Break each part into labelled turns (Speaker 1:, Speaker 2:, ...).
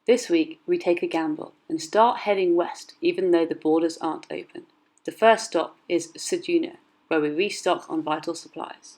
Speaker 1: This week we take a gamble and start heading west even though the borders aren't open. The first stop is Ceduna, where we restock on vital supplies.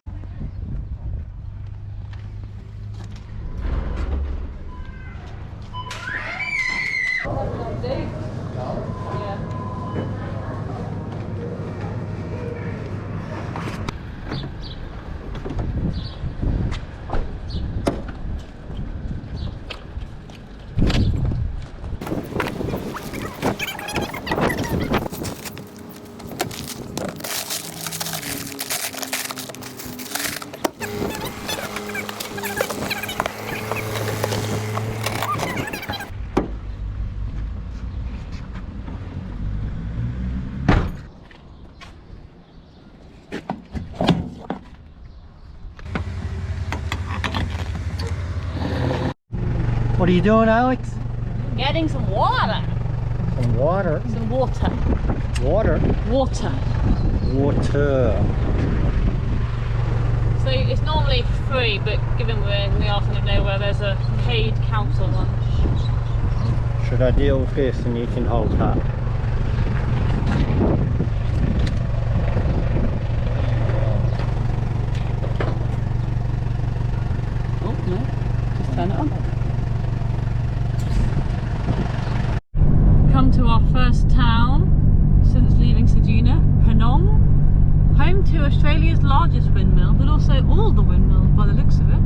Speaker 2: What are you doing, Alex?
Speaker 1: Getting some water.
Speaker 2: Some water?
Speaker 1: Some water.
Speaker 2: Water?
Speaker 1: Water.
Speaker 2: Water.
Speaker 1: So it's normally free, but given we're in the arse of nowhere, there's a paid council lunch.
Speaker 2: Should I deal with this and you can hold that?
Speaker 1: Oh no, just turn it on. Come to our first town since leaving Ceduna, Penong, home to Australia's largest windmill, but also all the windmills by the looks of it.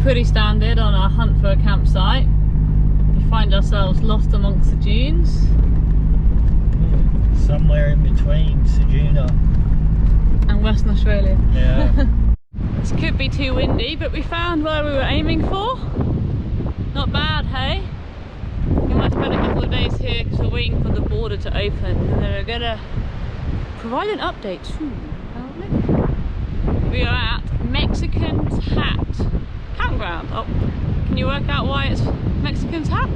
Speaker 1: Pretty standard on our hunt for a campsite. We find ourselves lost amongst the dunes.
Speaker 2: Somewhere in between Ceduna
Speaker 1: and Western Australia.
Speaker 2: Yeah.
Speaker 1: This could be too windy, but we found where we were aiming for. Not bad, hey? We might spend a couple of days here because we're waiting for the border to open, and then we're gonna provide an update soon, apparently. We are at Mexican's Hat campground. Oh, can you work out why it's Mexican's Hat?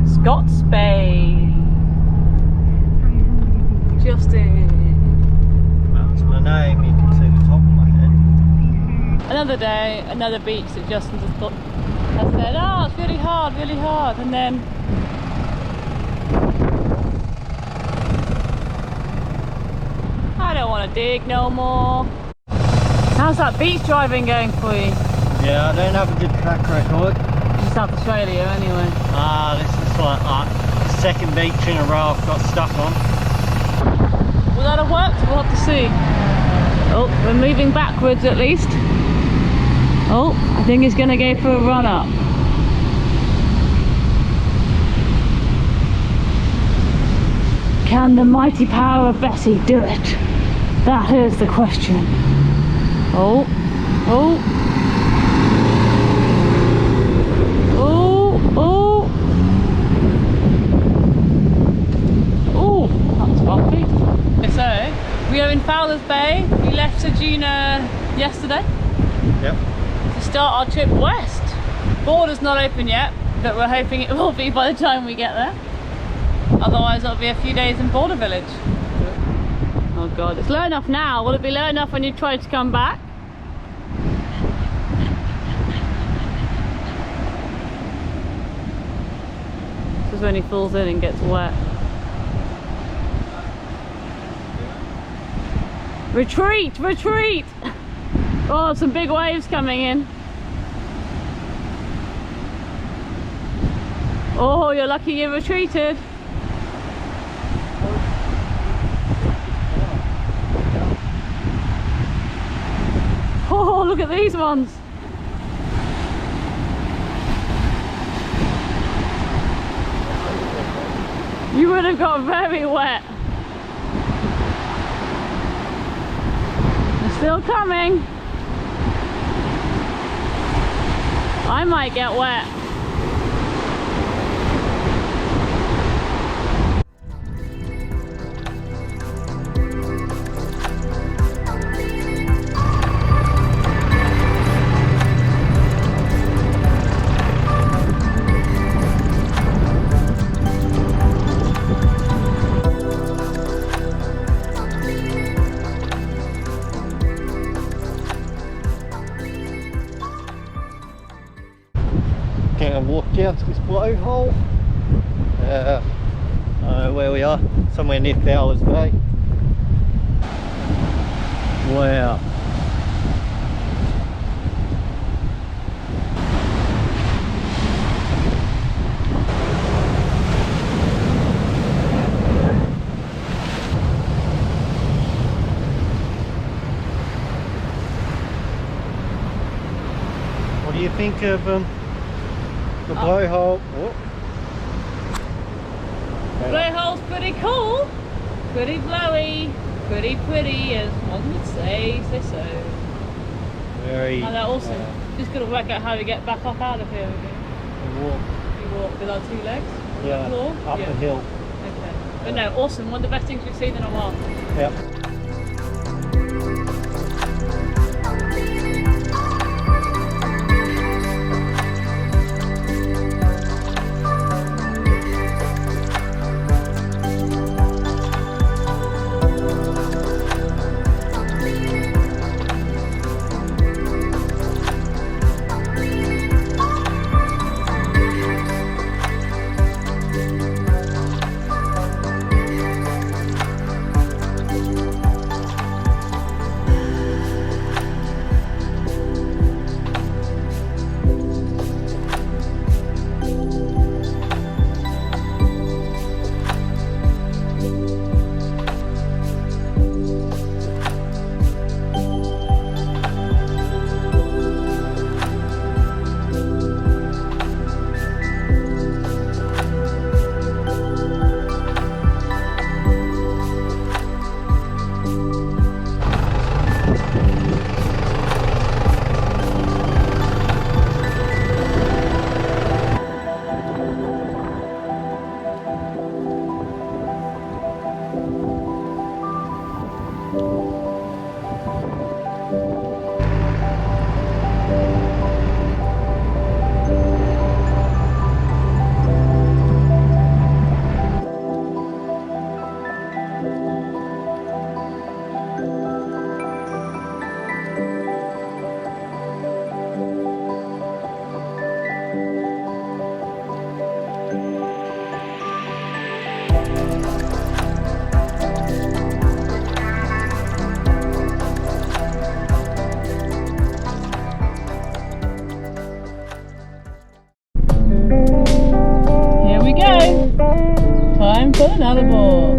Speaker 1: Scott's Bay. Justin.
Speaker 2: That's my name, you can see the top of my head.
Speaker 1: Another day, another beach that Justin just thought, I said, oh, it's really hard, and then I don't want to dig no more. How's that beach driving going for you?
Speaker 2: Yeah, I don't have a good track record.
Speaker 1: In South Australia anyway.
Speaker 2: This is like the second beach in a row I've got stuck on.
Speaker 1: Will that have worked? We'll have to see. Oh, we're moving backwards at least. Oh, I think he's going to go for a run up. Can the mighty power of Bessie do it? That is the question. Oh, oh. Oh, oh. Oh, that's bumpy. So, we are in Fowlers Bay. We left Ceduna yesterday.
Speaker 2: Yep.
Speaker 1: to start our trip west. Border's not open yet, but we're hoping it will be by the time we get there. Otherwise it'll be a few days in Border Village. Oh god, it's low enough now. Will it be low enough when you try to come back? This is when he falls in and gets wet. Retreat! Retreat! Oh, some big waves coming in. Oh, you're lucky you retreated. Oh, look at these ones. You would have got very wet. They're still coming. I might get wet.
Speaker 2: Gonna walk down to this blowhole. I don't know where we are, somewhere near Fowlers Bay. Wow. What do you think of the blowhole? Oh.
Speaker 1: Blowhole's pretty cool, pretty blowy, pretty, as one would say so.
Speaker 2: Very.
Speaker 1: And they're awesome. Just gotta work out how to get back up out of here again.
Speaker 2: Walk.
Speaker 1: You walk with our two legs on
Speaker 2: Yeah,
Speaker 1: the floor?
Speaker 2: up the hill.
Speaker 1: Okay. But no, awesome. One of the best things we've seen in a while.
Speaker 2: Yep.
Speaker 1: Time for another ball.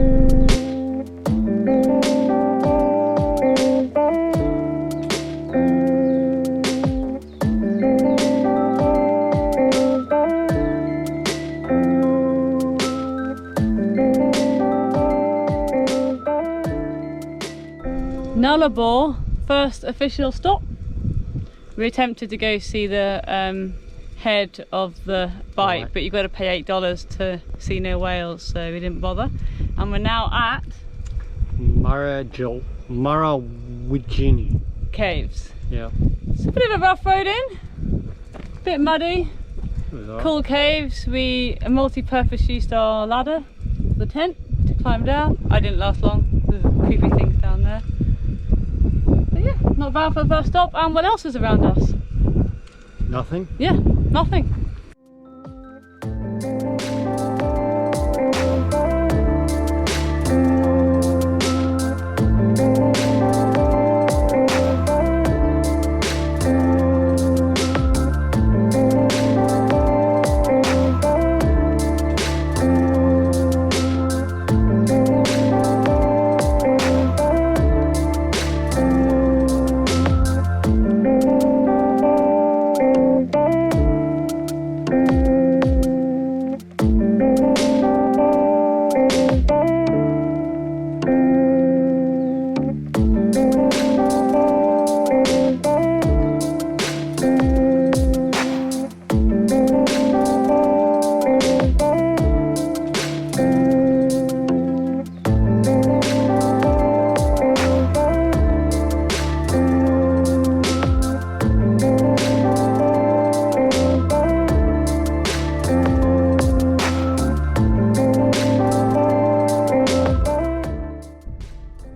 Speaker 1: Nullarbor, first official stop. We attempted to go see the head of the bike, but you've got to pay $8 to see no whales, so we didn't bother. And we're now at
Speaker 2: Murrawijinie
Speaker 1: Caves.
Speaker 2: Yeah.
Speaker 1: It's a bit of a rough road in, bit muddy, cool caves. We multi-purpose used our ladder, the tent, to climb down. I didn't last long, there's creepy things down there. But yeah, not bad for the first stop. And what else is around us?
Speaker 2: Nothing?
Speaker 1: Yeah, nothing.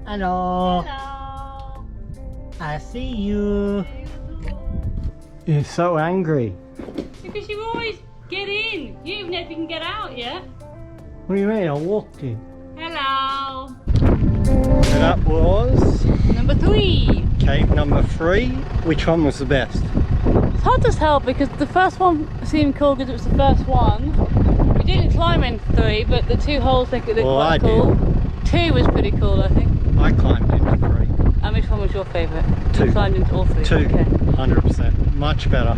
Speaker 2: Hello.
Speaker 1: Hello.
Speaker 2: I see you. You're so angry.
Speaker 1: Because you always get in. You even know if you can get out yet.
Speaker 2: What do you mean? I walked in.
Speaker 1: Hello.
Speaker 2: So that was
Speaker 1: Number 3.
Speaker 2: cave number 3. Which one was the best?
Speaker 1: It's hard to tell because the first one seemed cool because it was the first one. We didn't climb in 3, but the 2 holes they looked quite cool. 2 was pretty cool, I think.
Speaker 2: I climbed into 3.
Speaker 1: And which one was your favourite?
Speaker 2: 2.
Speaker 1: You climbed into all 3?
Speaker 2: 2.
Speaker 1: Okay.
Speaker 2: 100%. Much better.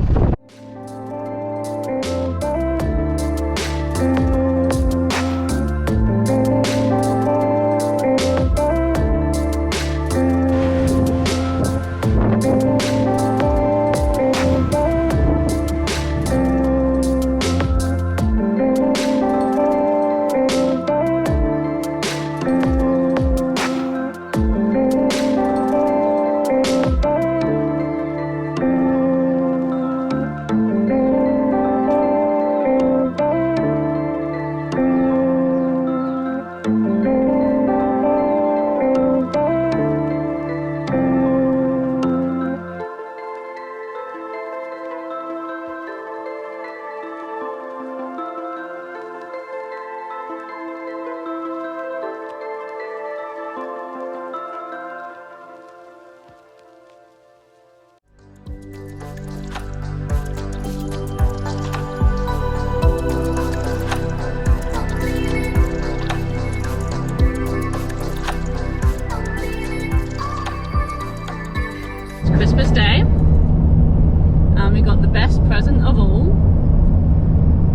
Speaker 1: Christmas Day, and we got the best present of all,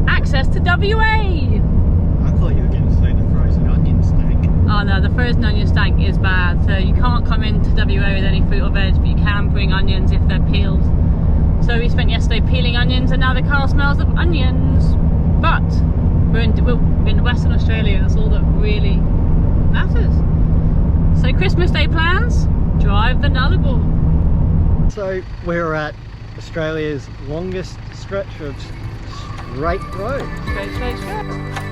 Speaker 1: access to WA.
Speaker 2: I thought you were going to say the frozen onion stank.
Speaker 1: Oh no, the frozen onion stank is bad, so you can't come into WA with any fruit or veg, but you can bring onions if they're peeled. So we spent yesterday peeling onions, and now the car smells of onions. But we're in Western Australia, that's all that really matters. So Christmas Day plans, drive the Nullarbor.
Speaker 2: So we're at Australia's longest stretch of straight road.
Speaker 1: Straight.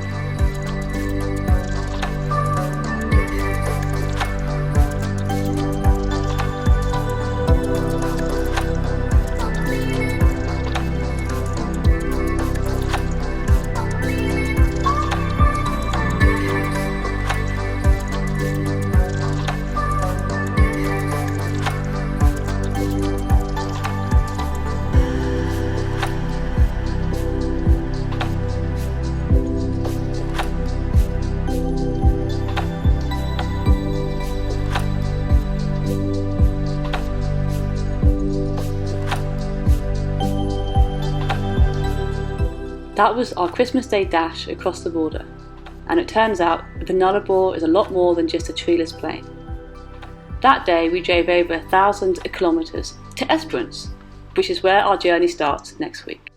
Speaker 1: That was our Christmas Day dash across the border, and it turns out the Nullarbor is a lot more than just a treeless plain. That day we drove over 1,000 kilometres to Esperance, which is where our journey starts next week.